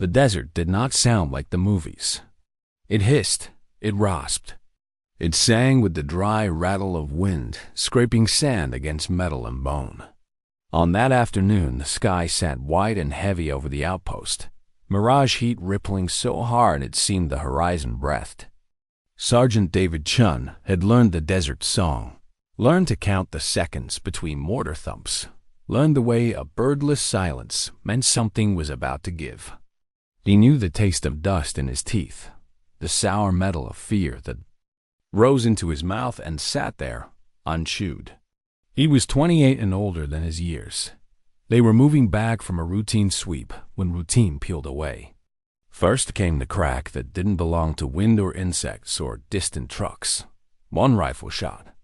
The desert did not sound like the movies. It hissed, it rasped. It sang with the dry rattle of wind, scraping sand against metal and bone. On that afternoon, the sky sat white and heavy over the outpost, mirage heat rippling so hard it seemed the horizon breathed. Sergeant David Chen had learned the desert song, learned to count the seconds between mortar thumps, learned the way a birdless silence meant something was about to give. He knew the taste of dust in his teeth, the sour metal of fear that rose into his mouth and sat there, unchewed. He was 28 and older than his years. They were moving back from a routine sweep when routine peeled away. First came the crack that didn't belong to wind or insects or distant trucks. One rifle shot.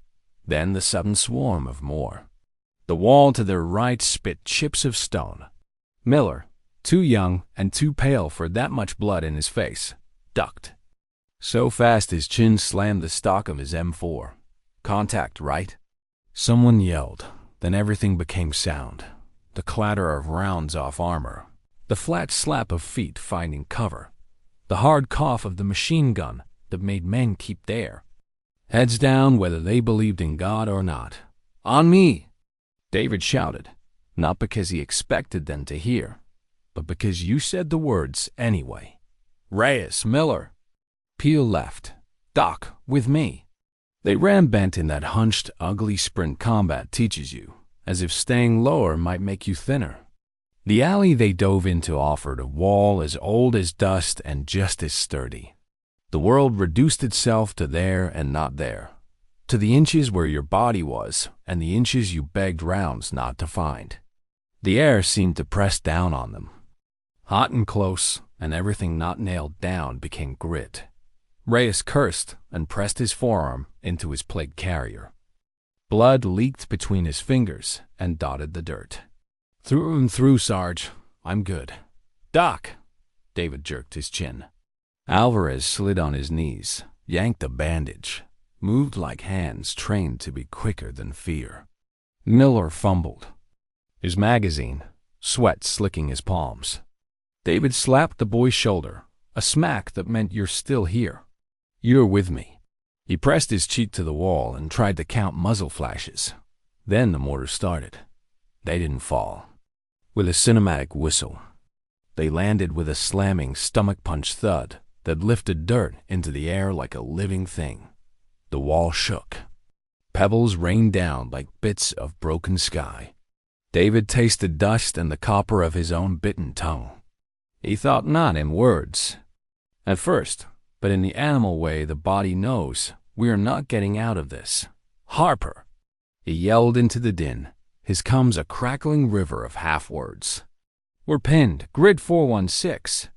Then the sudden swarm of more. The wall to their right spit chips of stone. Miller, too young and too pale for that much blood in his face, ducked. So fast his chin slammed the stock of his M4. Contact, right? Someone yelled, then everything became sound. The clatter of rounds off armor, the flat slap of feet finding cover, the hard cough of the machine gun that made men keep there. Heads down whether they believed in God or not. On me! David shouted, not because he expected them to hear, but because you said the words anyway. Reyes, Miller. Peel left. Doc, with me. They ran bent in that hunched, ugly sprint combat teaches you, as if staying lower might make you thinner. The alley they dove into offered a wall as old as dust and just as sturdy. The world reduced itself to there and not there, to the inches where your body was and the inches you begged rounds not to find. The air seemed to press down on them. Hot and close, and everything not nailed down became grit. Reyes cursed and pressed his forearm into his plate carrier. Blood leaked between his fingers and dotted the dirt. Through and through, Sarge. I'm good. Doc! David jerked his chin. Alvarez slid on his knees, yanked a bandage, moved like hands trained to be quicker than fear. Miller fumbled. His magazine, sweat slicking his palms. David slapped the boy's shoulder, a smack that meant you're still here. You're with me. He pressed his cheek to the wall and tried to count muzzle flashes. Then the mortar started. They didn't fall. With a cinematic whistle, they landed with a slamming stomach punch thud that lifted dirt into the air like a living thing. The wall shook. Pebbles rained down like bits of broken sky. David tasted dust and the copper of his own bitten tongue. He thought not in words. At first, but in the animal way the body knows, we are not getting out of this. Harper! He yelled into the din, his comes a crackling river of half-words. We're pinned, grid 416.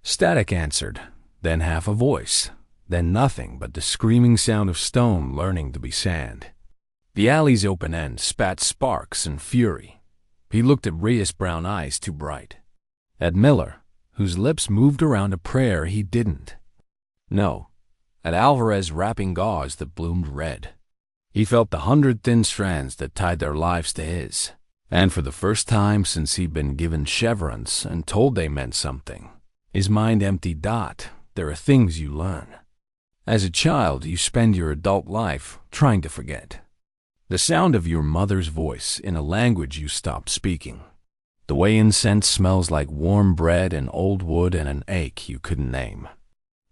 Static answered, then half a voice, then nothing but the screaming sound of stone learning to be sand. The alley's open end spat sparks and fury. He looked at Reyes' brown eyes too bright. At Miller, whose lips moved around a prayer he didn't. No, at Alvarez wrapping gauze that bloomed red. He felt the 100 thin strands that tied their lives to his, and for the first time since he'd been given chevrons and told they meant something, his mind emptied. There are things you learn. As a child, you spend your adult life trying to forget. The sound of your mother's voice in a language you stopped speaking. The way incense smells like warm bread and old wood and an ache you couldn't name.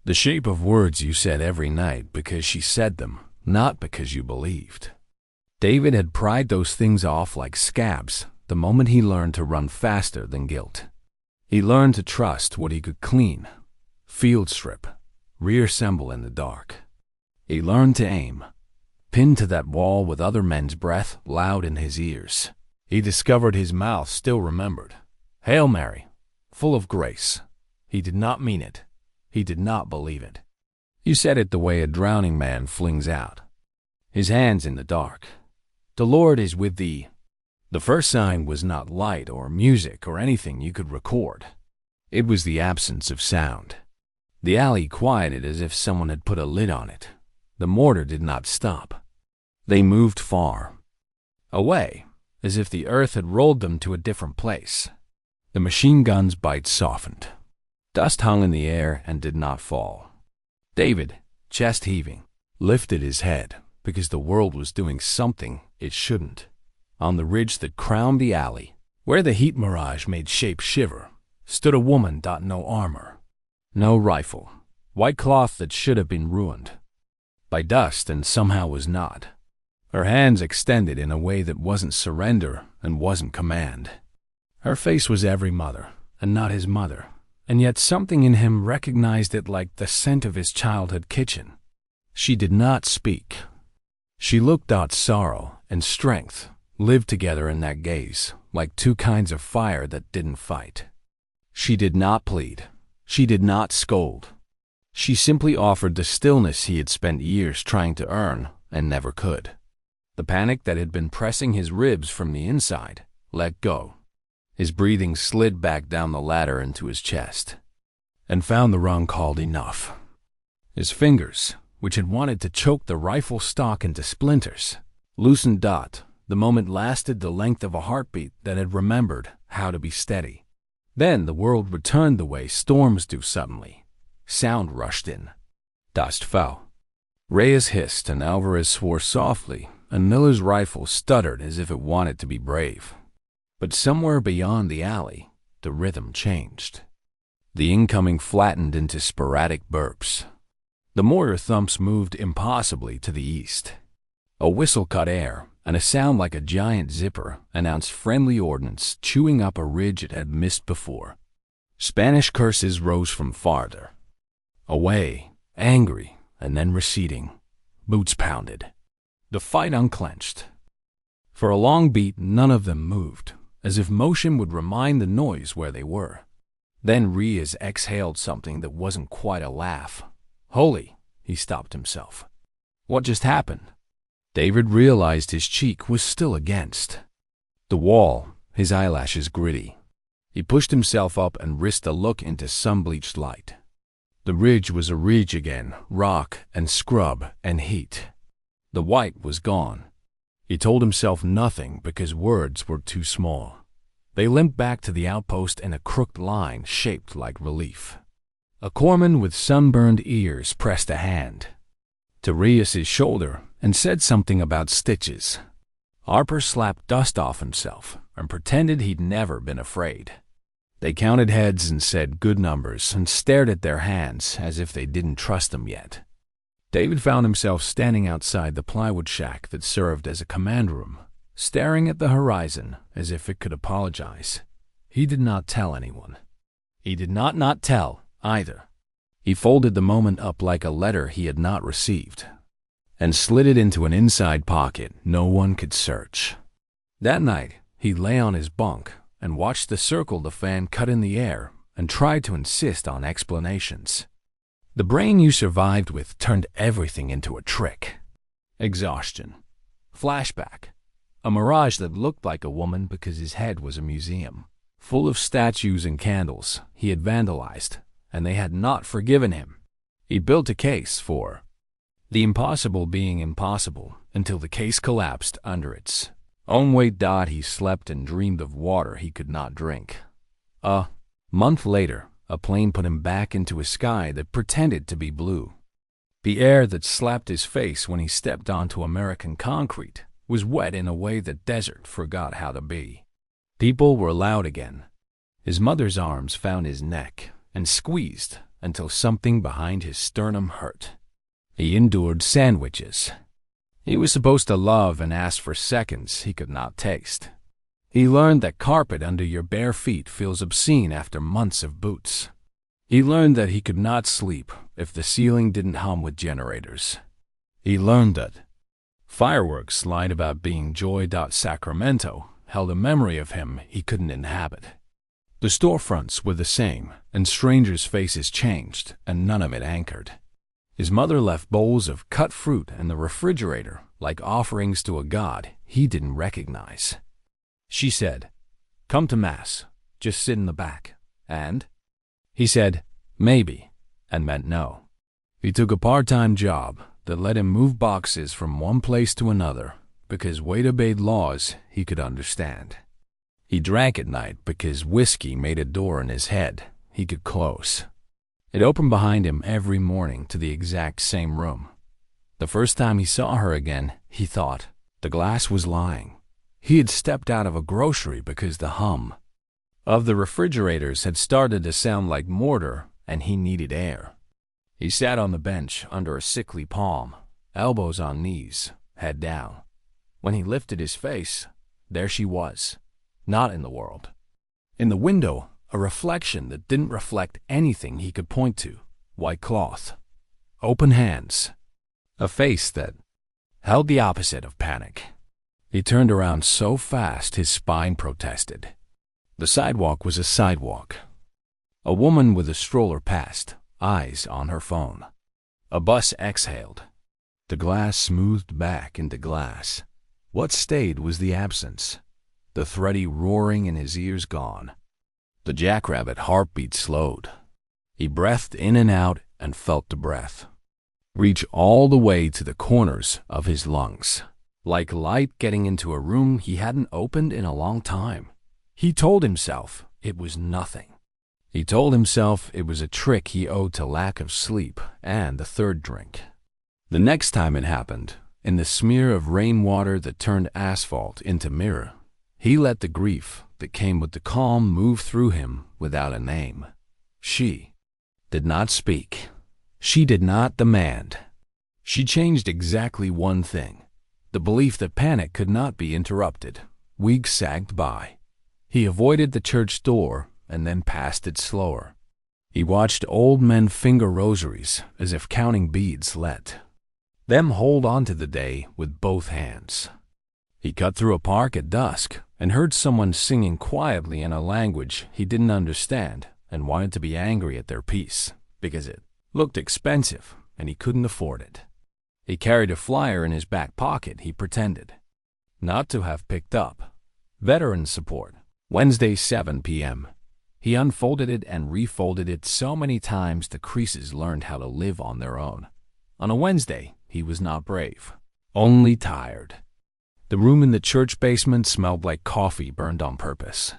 The shape of words you said every night because she said them, not because you believed. David had pried those things off like scabs the moment he learned to run faster than guilt. He learned to trust what he could clean, field strip, reassemble in the dark. He learned to aim, pinned to that wall with other men's breath loud in his ears. He discovered his mouth still remembered. Hail Mary, full of grace. He did not mean it. He did not believe it. You said it the way a drowning man flings out, his hands in the dark. The Lord is with thee. The first sign was not light or music or anything you could record. It was the absence of sound. The alley quieted as if someone had put a lid on it. The mortar did not stop. They moved far. Away, as if the earth had rolled them to a different place. The machine gun's bite softened. Dust hung in the air and did not fall. David, chest heaving, lifted his head because the world was doing something it shouldn't. On the ridge that crowned the alley, where the heat mirage made shape shiver, stood a woman. No armor, no rifle, white cloth that should have been ruined by dust and somehow was not. Her hands extended in a way that wasn't surrender and wasn't command. Her face was every mother, and not his mother, and yet something in him recognized it like the scent of his childhood kitchen. She did not speak. She looked. Sorrow and strength lived together in that gaze, like two kinds of fire that didn't fight. She did not plead. She did not scold. She simply offered the stillness he had spent years trying to earn and never could. The panic that had been pressing his ribs from the inside let go. His breathing slid back down the ladder into his chest, and found the rung called enough. His fingers, which had wanted to choke the rifle stock into splinters, loosened. The moment lasted the length of a heartbeat that had remembered how to be steady. Then the world returned the way storms do suddenly. Sound rushed in. Dust fell. Reyes hissed and Alvarez swore softly, and Miller's rifle stuttered as if it wanted to be brave. But somewhere beyond the alley, the rhythm changed. The incoming flattened into sporadic burps. The mortar thumps moved impossibly to the east. A whistle cut air, and a sound like a giant zipper announced friendly ordnance chewing up a ridge it had missed before. Spanish curses rose from farther away, angry and then receding. Boots pounded. The fight unclenched. For a long beat, none of them moved, as if motion would remind the noise where they were. Then Reyes exhaled something that wasn't quite a laugh. Holy, he stopped himself. What just happened? David realized his cheek was still against the wall, his eyelashes gritty. He pushed himself up and risked a look into sun-bleached light. The ridge was a ridge again, rock and scrub and heat. The white was gone. He told himself nothing because words were too small. They limped back to the outpost in a crooked line shaped like relief. A corpsman with sunburned ears pressed a hand to Reyes's shoulder and said something about stitches. Harper slapped dust off himself and pretended he'd never been afraid. They counted heads and said good numbers and stared at their hands as if they didn't trust them yet. David found himself standing outside the plywood shack that served as a command room, staring at the horizon as if it could apologize. He did not tell anyone. He did not tell either. He folded the moment up like a letter he had not received and slid it into an inside pocket no one could search. That night, he lay on his bunk and watched the circle the fan cut in the air and tried to insist on explanations. The brain you survived with turned everything into a trick. Exhaustion. Flashback. A mirage that looked like a woman because his head was a museum, full of statues and candles he had vandalized, and they had not forgiven him. He built a case for the impossible being impossible until the case collapsed under its own weight. He slept and dreamed of water he could not drink. A month later, a plane put him back into a sky that pretended to be blue. The air that slapped his face when he stepped onto American concrete was wet in a way the desert forgot how to be. People were loud again. His mother's arms found his neck and squeezed until something behind his sternum hurt. He endured sandwiches he was supposed to love and asked for seconds he could not taste. He learned that carpet under your bare feet feels obscene after months of boots. He learned that he could not sleep if the ceiling didn't hum with generators. He learned that fireworks lied about being joy. Sacramento held a memory of him he couldn't inhabit. The storefronts were the same, and strangers' faces changed, and none of it anchored. His mother left bowls of cut fruit in the refrigerator like offerings to a god he didn't recognize. She said, "Come to Mass, just sit in the back." And he said, "Maybe," and meant no. He took a part-time job that let him move boxes from one place to another because Wade obeyed laws he could understand. He drank at night because whiskey made a door in his head he could close. It opened behind him every morning to the exact same room. The first time he saw her again, he thought the glass was lying. He had stepped out of a grocery because the hum of the refrigerators had started to sound like mortar and he needed air. He sat on the bench under a sickly palm, elbows on knees, head down. When he lifted his face, there she was, not in the world. In the window, a reflection that didn't reflect anything he could point to. White cloth, open hands, a face that held the opposite of panic. He turned around so fast his spine protested. The sidewalk was a sidewalk. A woman with a stroller passed, eyes on her phone. A bus exhaled. The glass smoothed back into glass. What stayed was the absence. The thready roaring in his ears gone. The jackrabbit heartbeat slowed. He breathed in and out and felt the breath reach all the way to the corners of his lungs, like light getting into a room he hadn't opened in a long time. He told himself it was nothing. He told himself it was a trick he owed to lack of sleep and the third drink. The next time it happened, in the smear of rainwater that turned asphalt into mirror, he let the grief that came with the calm move through him without a name. She did not speak. She did not demand. She changed exactly one thing, the belief that panic could not be interrupted. Weeks sagged by. He avoided the church door and then passed it slower. He watched old men finger rosaries as if counting beads let them hold on to the day with both hands. He cut through a park at dusk and heard someone singing quietly in a language he didn't understand and wanted to be angry at their piece because it looked expensive and he couldn't afford it. He carried a flyer in his back pocket he pretended not to have picked up. Veteran support, Wednesday 7 p.m. He unfolded it and refolded it so many times the creases learned how to live on their own. On a Wednesday, he was not brave, only tired. The room in the church basement smelled like coffee burned on purpose.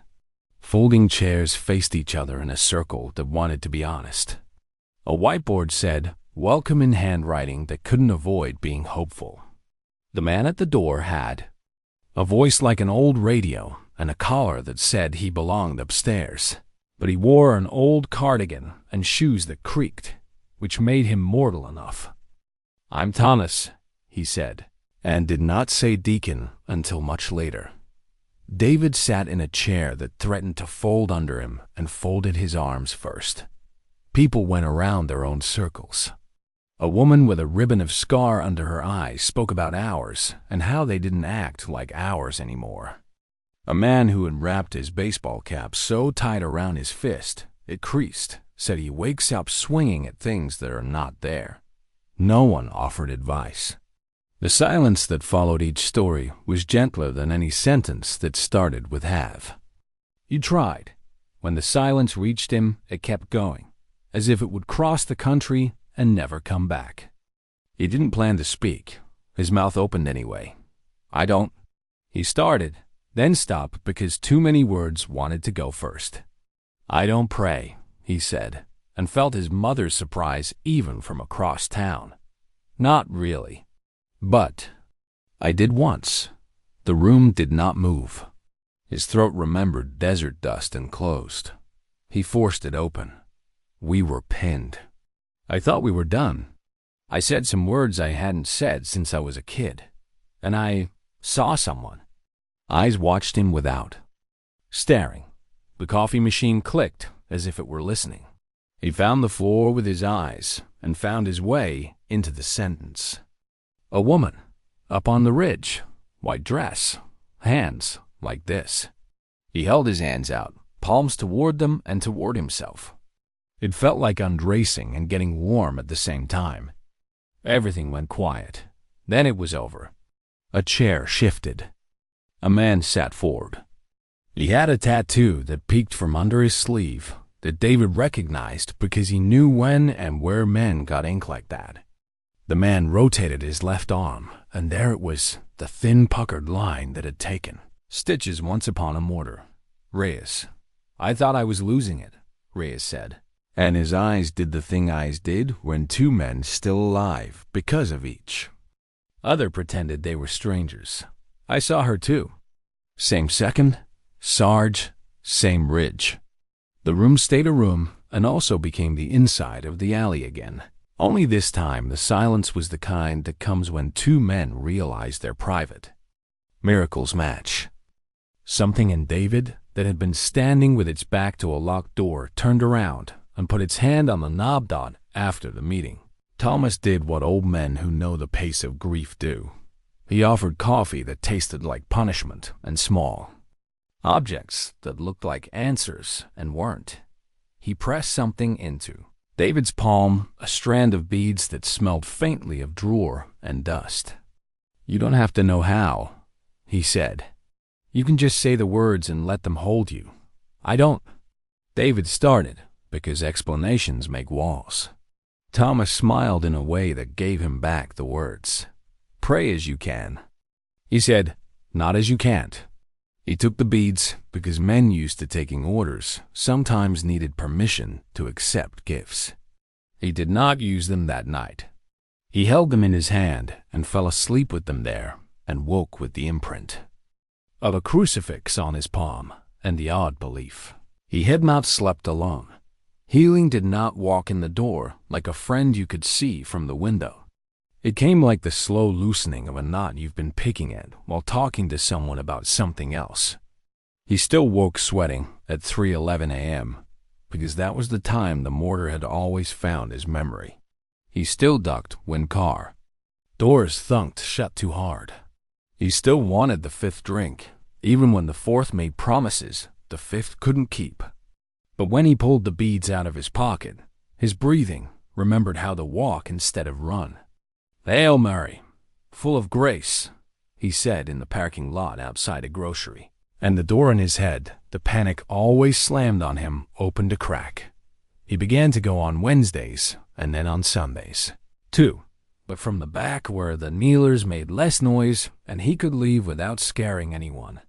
Folding chairs faced each other in a circle that wanted to be honest. A whiteboard said, "Welcome" in handwriting that couldn't avoid being hopeful. The man at the door had a voice like an old radio and a collar that said he belonged upstairs. But he wore an old cardigan and shoes that creaked, which made him mortal enough. "I'm Thomas," he said, and did not say deacon until much later. David sat in a chair that threatened to fold under him and folded his arms first. People went around their own circles. A woman with a ribbon of scar under her eyes spoke about hours and how they didn't act like hours anymore. A man who had wrapped his baseball cap so tight around his fist it creased said he wakes up swinging at things that are not there. No one offered advice. The silence that followed each story was gentler than any sentence that started with have. He tried. When the silence reached him, it kept going, as if it would cross the country and never come back. He didn't plan to speak. His mouth opened anyway. "I don't." He started, then stopped because too many words wanted to go first. "I don't pray," he said, and felt his mother's surprise even from across town. "Not really. But I did once." The room did not move. His throat remembered desert dust and closed. He forced it open. We were pinned. "I thought we were done." I said some words I hadn't said since I was a kid. And I saw someone. Eyes watched him without, staring. The coffee machine clicked as if it were listening. He found the floor with his eyes and found his way into the sentence. "A woman, up on the ridge, white dress, hands like this." He held his hands out, palms toward them and toward himself. It felt like undressing and getting warm at the same time. Everything went quiet. Then it was over. A chair shifted. A man sat forward. He had a tattoo that peeked from under his sleeve that David recognized because he knew when and where men got ink like that. The man rotated his left arm, and there it was, the thin puckered line that had taken stitches once upon a mortar. Reyes. I thought I was losing it. Reyes said. And his eyes did the thing eyes did when two men still alive because of each. Other pretended they were strangers. I saw her too. Same second, Sarge, same ridge. The room stayed a room and also became the inside of the alley again. Only this time the silence was the kind that comes when two men realize they're private. Miracles match. Something in David that had been standing with its back to a locked door turned around and put its hand on the knob dot after the meeting. Thomas did what old men who know the pace of grief do. He offered coffee that tasted like punishment and small. Objects that looked like answers and weren't. He pressed something into David's palm, a strand of beads that smelled faintly of drawer and dust. You don't have to know how, he said. You can just say the words and let them hold you. I don't. David started, because explanations make walls. Thomas smiled in a way that gave him back the words. Pray as you can. He said, not as you can't. He took the beads because men used to taking orders sometimes needed permission to accept gifts. He did not use them that night. He held them in his hand and fell asleep with them there and woke with the imprint of a crucifix on his palm and the odd belief. He had not slept alone. Healing did not walk in the door like a friend you could see from the window. It came like the slow loosening of a knot you've been picking at while talking to someone about something else. He still woke sweating at 3:11 a.m. because that was the time the mortar had always found his memory. He still ducked when car doors thunked shut too hard. He still wanted the fifth drink, even when the fourth made promises the fifth couldn't keep. But when he pulled the beads out of his pocket, his breathing remembered how to walk instead of run. Hail Mary, full of grace, he said in the parking lot outside a grocery. And the door in his head, the panic always slammed on him, opened a crack. He began to go on Wednesdays and then on Sundays, too, but from the back where the kneelers made less noise and he could leave without scaring anyone.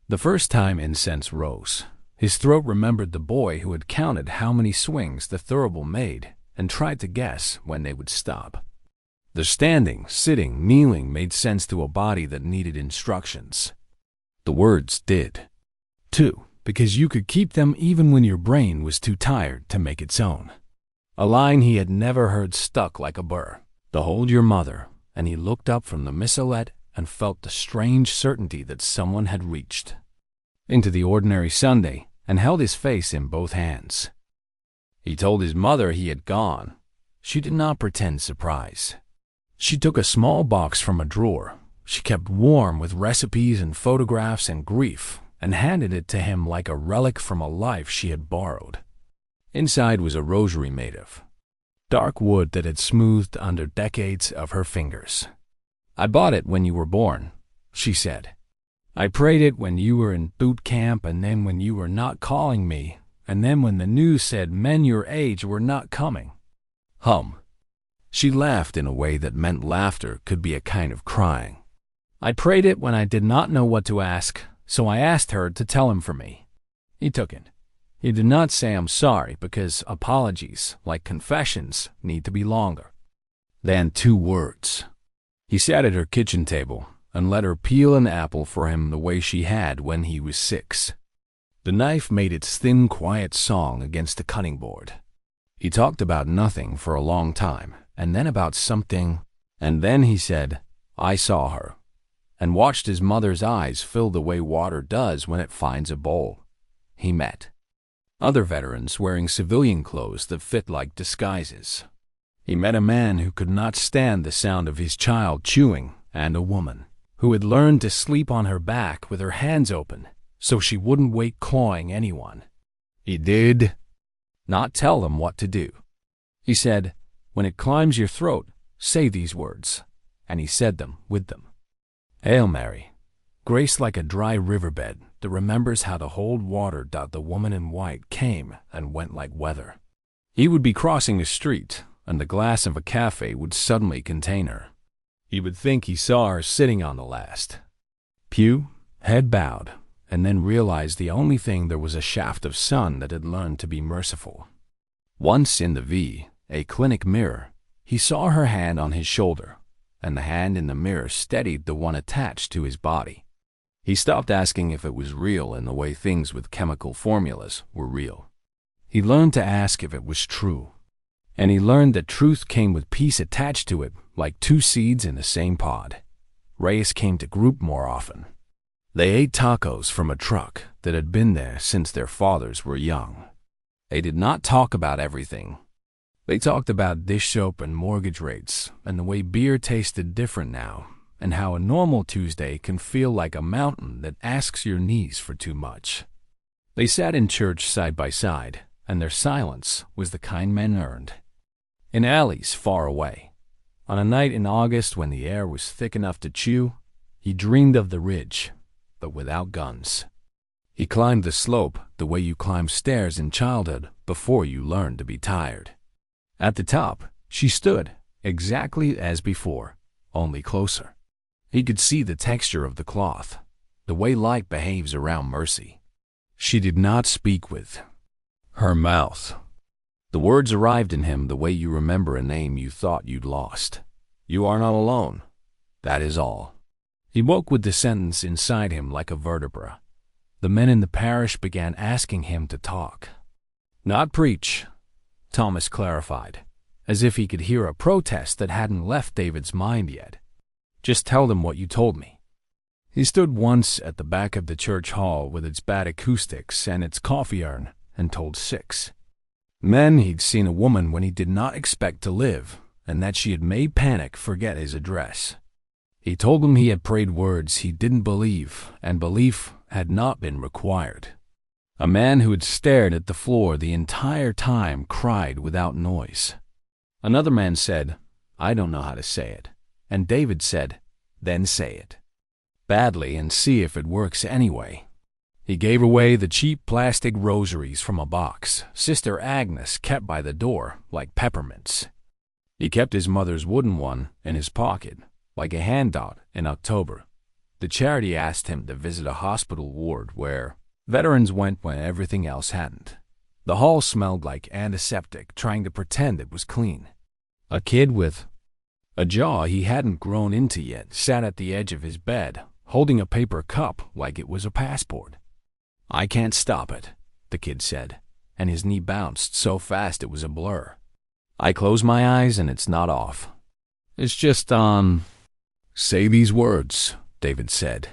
The first time incense rose, his throat remembered the boy who had counted how many swings the thurible made and tried to guess when they would stop. The standing, sitting, kneeling made sense to a body that needed instructions. The words did, too, because you could keep them even when your brain was too tired to make its own. A line he had never heard stuck like a burr. To hold your mother, and he looked up from the missalette and felt the strange certainty that someone had reached into the ordinary Sunday and held his face in both hands. He told his mother he had gone. She did not pretend surprise. She took a small box from a drawer she kept warm with recipes and photographs and grief and handed it to him like a relic from a life she had borrowed. Inside was a rosary made of dark wood that had smoothed under decades of her fingers. I bought it when you were born, she said. I prayed it when you were in boot camp and then when you were not calling me and then when the news said men your age were not coming. She laughed in a way that meant laughter could be a kind of crying. I prayed it when I did not know what to ask, so I asked her to tell him for me. He took it. He did not say I'm sorry because apologies, like confessions, need to be longer than 2 words. He sat at her kitchen table and let her peel an apple for him the way she had when he was 6. The knife made its thin, quiet song against the cutting board. He talked about nothing for a long time, and then about something, and then he said, I saw her, and watched his mother's eyes fill the way water does when it finds a bowl. He met other veterans wearing civilian clothes that fit like disguises. He met a man who could not stand the sound of his child chewing, and a woman who had learned to sleep on her back with her hands open so she wouldn't wake clawing anyone. He did not tell them what to do. He said, when it climbs your throat, say these words, and he said them with them. Hail Mary, grace like a dry riverbed that remembers how to hold water. The woman in white came and went like weather. He would be crossing a street, and the glass of a cafe would suddenly contain her. He would think he saw her sitting on the last pew, head bowed, and then realized the only thing there was a shaft of sun that had learned to be merciful. Once in the V, a clinic mirror, he saw her hand on his shoulder, and the hand in the mirror steadied the one attached to his body. He stopped asking if it was real in the way things with chemical formulas were real. He learned to ask if it was true. And he learned that truth came with peace attached to it, like two seeds in the same pod. Reyes came to group more often. They ate tacos from a truck that had been there since their fathers were young. They did not talk about everything. They talked about dish soap and mortgage rates, and the way beer tasted different now, and how a normal Tuesday can feel like a mountain that asks your knees for too much. They sat in church side by side, and their silence was the kind men earned. In alleys far away, on a night in August when the air was thick enough to chew, he dreamed of the ridge, but without guns. He climbed the slope the way you climb stairs in childhood before you learn to be tired. At the top, she stood, exactly as before, only closer. He could see the texture of the cloth, the way light behaves around mercy. She did not speak with her mouth. The words arrived in him the way you remember a name you thought you'd lost. You are not alone. That is all. He woke with the sentence inside him like a vertebra. The men in the parish began asking him to talk. Not preach, Thomas clarified, as if he could hear a protest that hadn't left David's mind yet. Just tell them what you told me. He stood once at the back of the church hall with its bad acoustics and its coffee urn and told 6 men he'd seen a woman when he did not expect to live, and that she had made Panic forget his address. He told them he had prayed words he didn't believe, and belief had not been required. A man who had stared at the floor the entire time cried without noise. Another man said, I don't know how to say it. And David said, then say it. Badly and see if it works anyway. He gave away the cheap plastic rosaries from a box Sister Agnes kept by the door like peppermints. He kept his mother's wooden one in his pocket, like a handout in October. The charity asked him to visit a hospital ward where veterans went when everything else hadn't. The hall smelled like antiseptic, trying to pretend it was clean. A kid with a jaw he hadn't grown into yet sat at the edge of his bed, holding a paper cup like it was a passport. I can't stop it, the kid said, and his knee bounced so fast it was a blur. I close my eyes and it's not off. It's just on. Say these words, David said,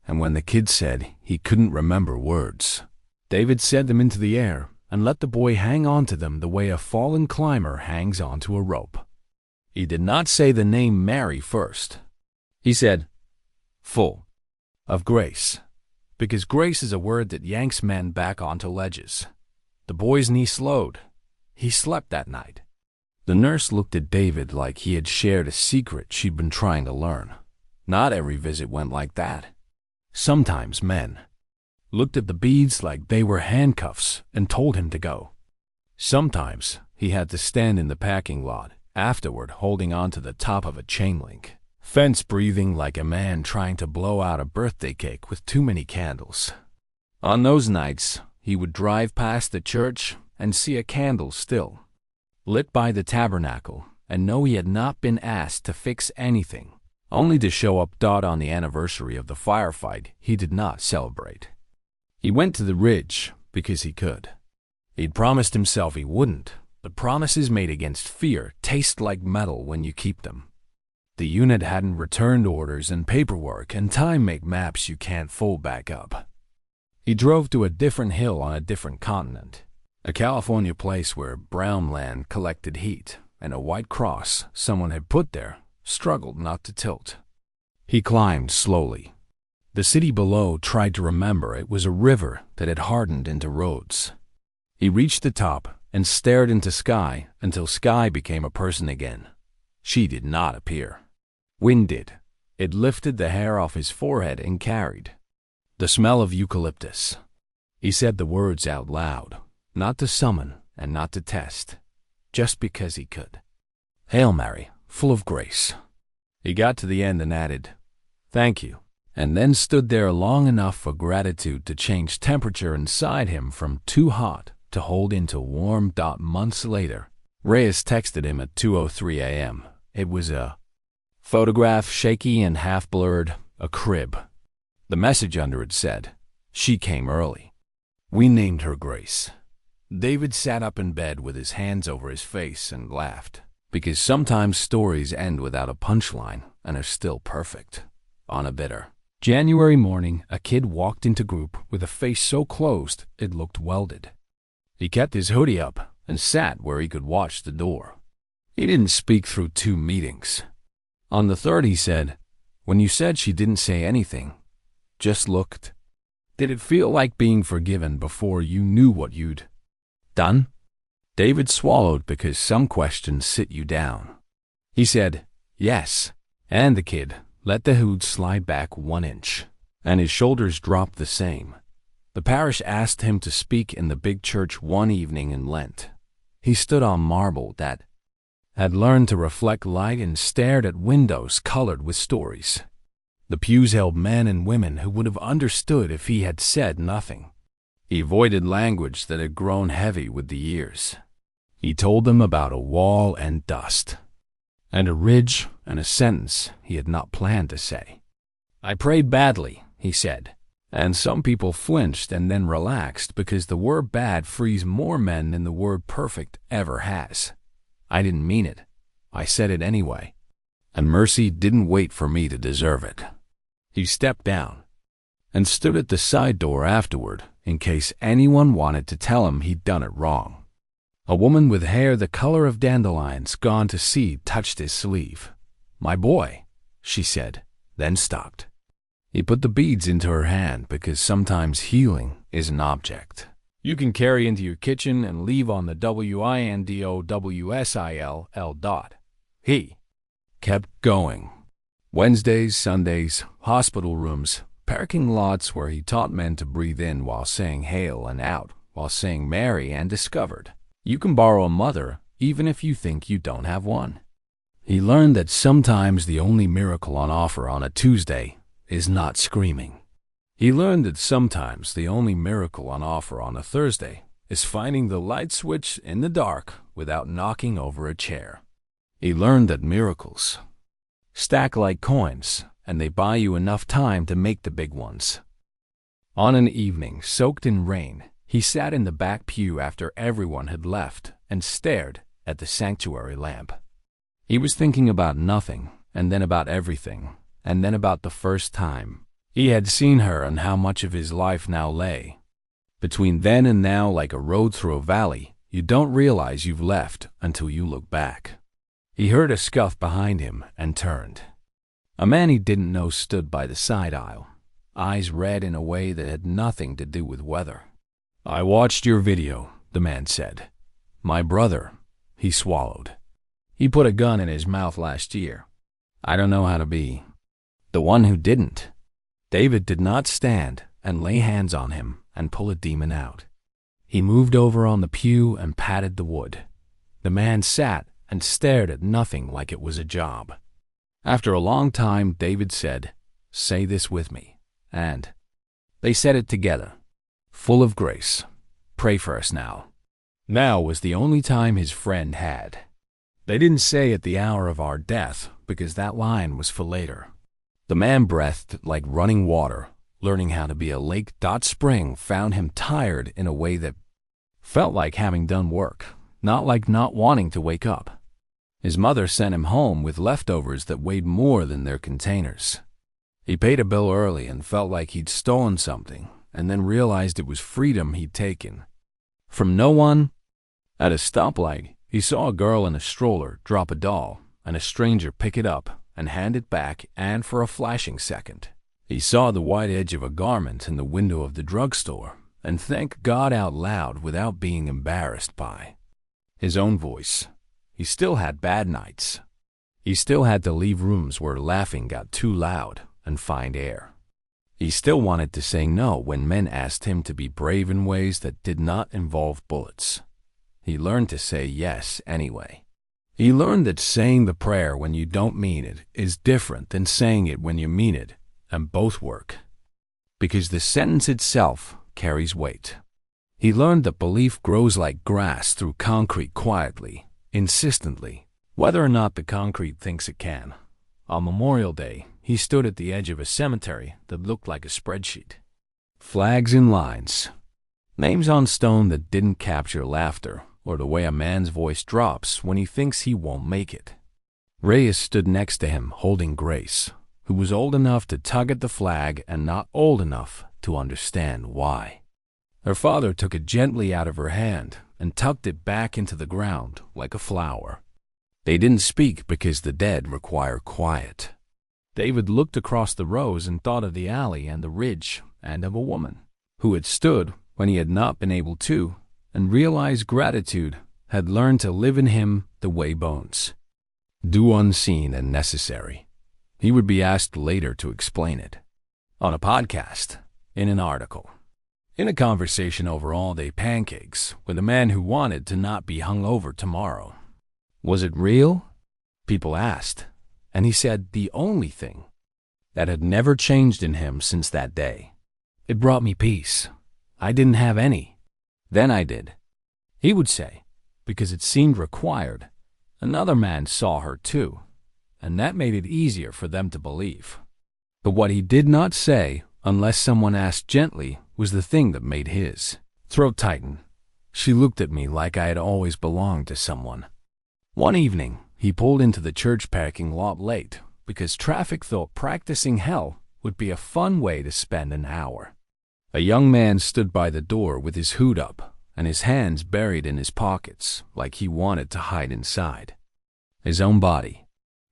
and when the kid said he couldn't remember words, David said them into the air and let the boy hang on to them the way a fallen climber hangs onto a rope. He did not say the name Mary first. He said, full of grace, because grace is a word that yanks men back onto ledges. The boy's knee slowed. He slept that night. The nurse looked at David like he had shared a secret she'd been trying to learn. Not every visit went like that. Sometimes men looked at the beads like they were handcuffs and told him to go. Sometimes he had to stand in the parking lot afterward holding on to the top of a chain link fence, breathing like a man trying to blow out a birthday cake with too many candles. On those nights, he would drive past the church and see a candle still lit by the tabernacle and know he had not been asked to fix anything, only to show up on the anniversary of the firefight he did not celebrate. He went to the ridge because he could. He'd promised himself he wouldn't, but promises made against fear taste like metal when you keep them. The unit hadn't returned orders and paperwork, and time make maps you can't fold back up. He drove to a different hill on a different continent, a California place where brown land collected heat, and a white cross someone had put there struggled not to tilt. He climbed slowly. The city below tried to remember it was a river that had hardened into roads. He reached the top and stared into sky until sky became a person again. She did not appear. Wind did. It lifted the hair off his forehead and carried the smell of eucalyptus. He said the words out loud, not to summon and not to test, just because he could. Hail Mary, full of grace. He got to the end and added, thank you, and then stood there long enough for gratitude to change temperature inside him from too hot to hold into warm. Months later, Reyes texted him at 2:03 a.m. It was a photograph, shaky and half-blurred, a crib. The message under it said, "She came early. We named her Grace." David sat up in bed with his hands over his face and laughed, because sometimes stories end without a punchline and are still perfect. On a bitter January morning, a kid walked into group with a face so closed it looked welded. He kept his hoodie up and sat where he could watch the door. He didn't speak through 2 meetings. On the third, he said, "When you said she didn't say anything, just looked, did it feel like being forgiven before you knew what you'd done?" David swallowed because some questions sit you down. He said, "Yes," and the kid let the hood slide back 1 inch, and his shoulders dropped the same. The parish asked him to speak in the big church one evening in Lent. He stood on marble that had learned to reflect light and stared at windows colored with stories. The pews held men and women who would have understood if he had said nothing. He avoided language that had grown heavy with the years. He told them about a wall and dust, and a ridge and a sentence he had not planned to say. "I prayed badly," he said, and some people flinched and then relaxed because the word bad frees more men than the word perfect ever has. "I didn't mean it. I said it anyway. And mercy didn't wait for me to deserve it." He stepped down and stood at the side door afterward in case anyone wanted to tell him he'd done it wrong. A woman with hair the color of dandelions gone to seed touched his sleeve. "My boy," she said, then stopped. He put the beads into her hand because sometimes healing is an object you can carry into your kitchen and leave on the WINDOWSILL. He kept going. Wednesdays, Sundays, hospital rooms, parking lots where he taught men to breathe in while saying hail and out while saying Mary, and discovered you can borrow a mother even if you think you don't have one. He learned that sometimes the only miracle on offer on a Tuesday is not screaming. He learned that sometimes the only miracle on offer on a Thursday is finding the light switch in the dark without knocking over a chair. He learned that miracles stack like coins, and they buy you enough time to make the big ones. On an evening soaked in rain, he sat in the back pew after everyone had left and stared at the sanctuary lamp. He was thinking about nothing, and then about everything, and then about the first time he had seen her and how much of his life now lay. Between then and now, like a road through a valley, you don't realize you've left until you look back. He heard a scuff behind him and turned. A man he didn't know stood by the side aisle, eyes red in a way that had nothing to do with weather. "I watched your video," the man said. "My brother," he swallowed. "He put a gun in his mouth last year. I don't know how to be the one who didn't." David did not stand and lay hands on him and pull a demon out. He moved over on the pew and patted the wood. The man sat and stared at nothing like it was a job. After a long time, David said, "Say this with me," and they said it together. "Full of grace. Pray for us now." Now was the only time his friend had. They didn't say at the hour of our death because that line was for later. The man breathed like running water. Learning how to be a lake. Spring found him tired in a way that felt like having done work, not like not wanting to wake up. His mother sent him home with leftovers that weighed more than their containers. He paid a bill early and felt like he'd stolen something, and then realized it was freedom he'd taken from no one. At a stoplight, he saw a girl in a stroller drop a doll, and a stranger pick it up and hand it back, and for a flashing second, he saw the white edge of a garment in the window of the drugstore and thanked God out loud without being embarrassed by his own voice. He still had bad nights. He still had to leave rooms where laughing got too loud and find air. He still wanted to say no when men asked him to be brave in ways that did not involve bullets. He learned to say yes anyway. He learned that saying the prayer when you don't mean it is different than saying it when you mean it, and both work. Because the sentence itself carries weight. He learned that belief grows like grass through concrete quietly, insistently, whether or not the concrete thinks it can. On Memorial Day, he stood at the edge of a cemetery that looked like a spreadsheet. Flags and lines. Names on stone that didn't capture laughter or the way a man's voice drops when he thinks he won't make it. Reyes stood next to him holding Grace, who was old enough to tug at the flag and not old enough to understand why. Her father took it gently out of her hand and tucked it back into the ground like a flower. They didn't speak because the dead require quiet. David looked across the rows and thought of the alley and the ridge and of a woman who had stood when he had not been able to, and realized gratitude had learned to live in him the way bones do, unseen and necessary. He would be asked later to explain it. On a podcast, in an article, in a conversation over all-day pancakes with a man who wanted to not be hung over tomorrow. Was it real? People asked, and he said the only thing that had never changed in him since that day. It brought me peace. I didn't have any. Then I did. He would say, because it seemed required. Another man saw her too, and that made it easier for them to believe. But what he did not say, unless someone asked gently, was the thing that made his throat tighten. She looked at me like I had always belonged to someone. One evening, he pulled into the church parking lot late because traffic thought practicing hell would be a fun way to spend an hour. A young man stood by the door with his hood up and his hands buried in his pockets like he wanted to hide inside his own body.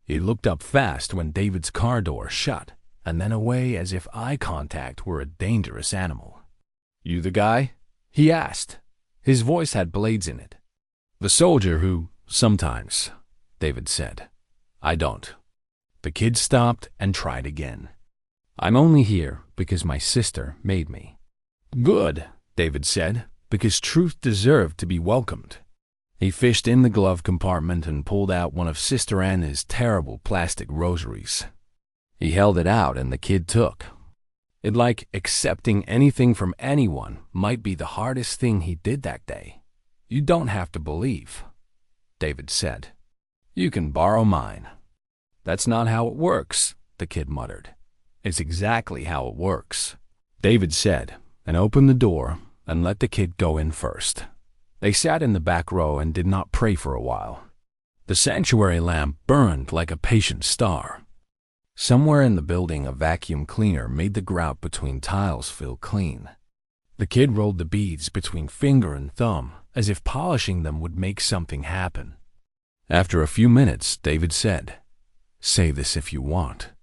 He looked up fast when David's car door shut and then away as if eye contact were a dangerous animal. "You the guy?" he asked. His voice had blades in it. "The soldier who, sometimes," David said. "I don't." The kid stopped and tried again. "I'm only here because my sister made me." "Good," David said, because truth deserved to be welcomed. He fished in the glove compartment and pulled out one of Sister Anna's terrible plastic rosaries. He held it out and the kid took. It like accepting anything from anyone might be the hardest thing he did that day. "You don't have to believe," David said. "You can borrow mine." "That's not how it works," the kid muttered. "It's exactly how it works," David said, and opened the door and let the kid go in first. They sat in the back row and did not pray for a while. The sanctuary lamp burned like a patient star. Somewhere in the building a vacuum cleaner made the grout between tiles feel clean. The kid rolled the beads between finger and thumb as if polishing them would make something happen. After a few minutes, David said, "Say this if you want."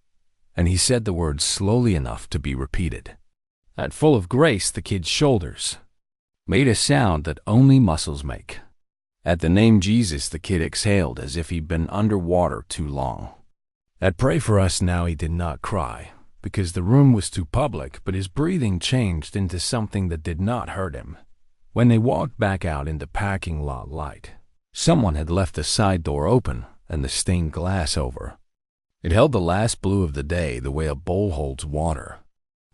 And he said the words slowly enough to be repeated. At full of grace, the kid's shoulders made a sound that only muscles make. At the name Jesus, the kid exhaled as if he'd been underwater too long. At Pray For Us Now, he did not cry, because the room was too public, but his breathing changed into something that did not hurt him. When they walked back out in the parking lot light, someone had left the side door open and the stained glass over. It held the last blue of the day the way a bowl holds water.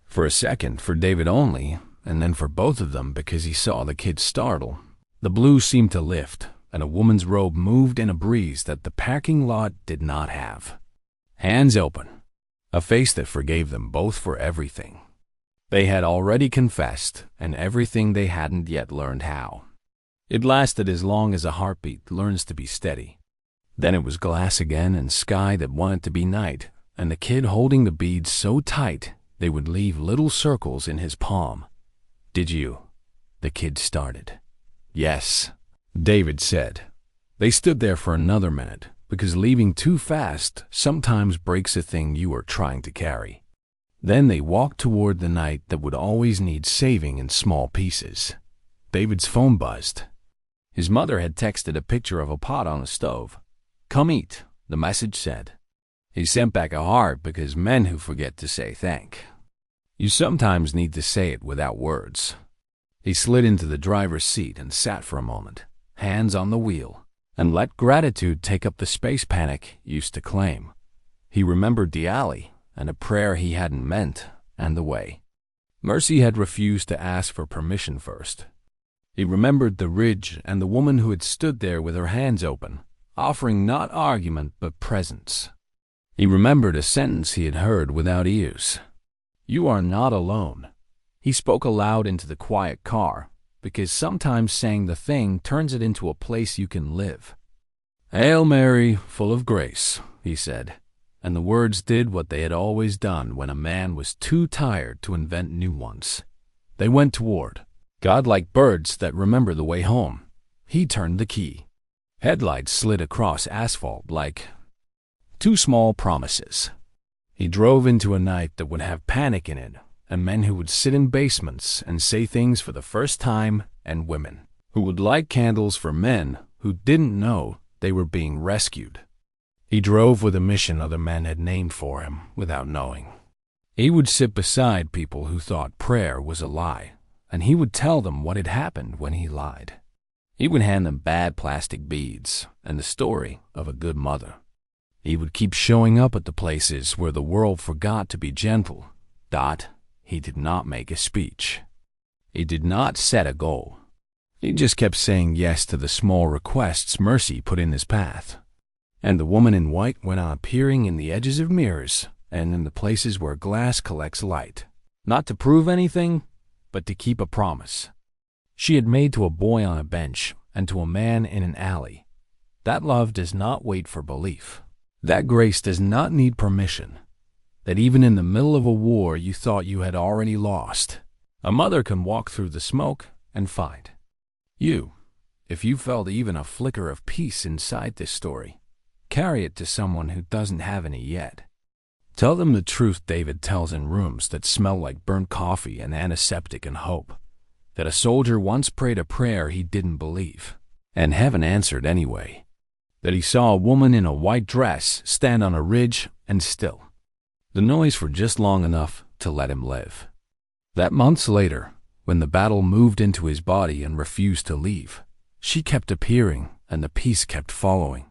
For a second, for David only, and then for both of them because he saw the kid startle, the blue seemed to lift, and a woman's robe moved in a breeze that the parking lot did not have. Hands open, a face that forgave them both for everything. They had already confessed, and everything they hadn't yet learned how. It lasted as long as a heartbeat learns to be steady. Then it was glass again and sky that wanted to be night, and the kid holding the beads so tight they would leave little circles in his palm. "Did you?" the kid started. "Yes," David said. They stood there for another minute, because leaving too fast sometimes breaks a thing you are trying to carry. Then they walked toward the night that would always need saving in small pieces. David's phone buzzed. His mother had texted a picture of a pot on the stove. "Come eat," the message said. He sent back a heart because men who forget to say thank. You sometimes need to say it without words. He slid into the driver's seat and sat for a moment, hands on the wheel, and let gratitude take up the space panic used to claim. He remembered the alley and a prayer he hadn't meant, and the way. Mercy had refused to ask for permission first. He remembered the ridge and the woman who had stood there with her hands open, offering not argument but presence. He remembered a sentence he had heard without ears. "You are not alone." He spoke aloud into the quiet car, because sometimes saying the thing turns it into a place you can live. "Hail Mary, full of grace," he said, and the words did what they had always done when a man was too tired to invent new ones. They went toward God like birds that remember the way home. He turned the key. Headlights slid across asphalt like two small promises. He drove into a night that would have panic in it, and men who would sit in basements and say things for the first time, and women who would light candles for men who didn't know they were being rescued. He drove with a mission other men had named for him without knowing. He would sit beside people who thought prayer was a lie, and he would tell them what had happened when he lied. He would hand them bad plastic beads and the story of a good mother. He would keep showing up at the places where the world forgot to be gentle. He did not make a speech. He did not set a goal. He just kept saying yes to the small requests Mercy put in his path. And the woman in white went on appearing in the edges of mirrors and in the places where glass collects light, not to prove anything, but to keep a promise. She had made to a boy on a bench and to a man in an alley. That love does not wait for belief. That grace does not need permission. That even in the middle of a war you thought you had already lost, a mother can walk through the smoke and find you. If you felt even a flicker of peace inside this story, carry it to someone who doesn't have any yet. Tell them the truth David tells in rooms that smell like burnt coffee and antiseptic and hope. That a soldier once prayed a prayer he didn't believe, and heaven answered anyway. That he saw a woman in a white dress stand on a ridge and still. The noise for just long enough to let him live. That months later, when the battle moved into his body and refused to leave, she kept appearing and the peace kept following.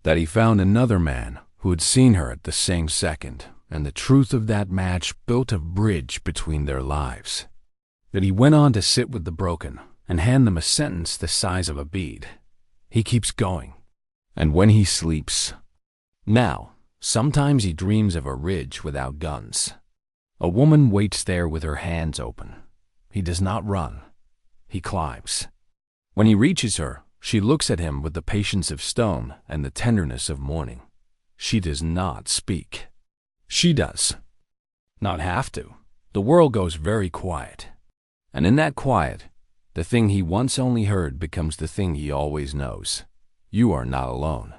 That he found another man who had seen her at the same second, and the truth of that match built a bridge between their lives. That he went on to sit with the broken and hand them a sentence the size of a bead. He keeps going. And when he sleeps, now, sometimes he dreams of a ridge without guns. A woman waits there with her hands open. He does not run. He climbs. When he reaches her, she looks at him with the patience of stone and the tenderness of morning. She does not speak. She does not have to. The world goes very quiet. And in that quiet, the thing he once only heard becomes the thing he always knows. You are not alone.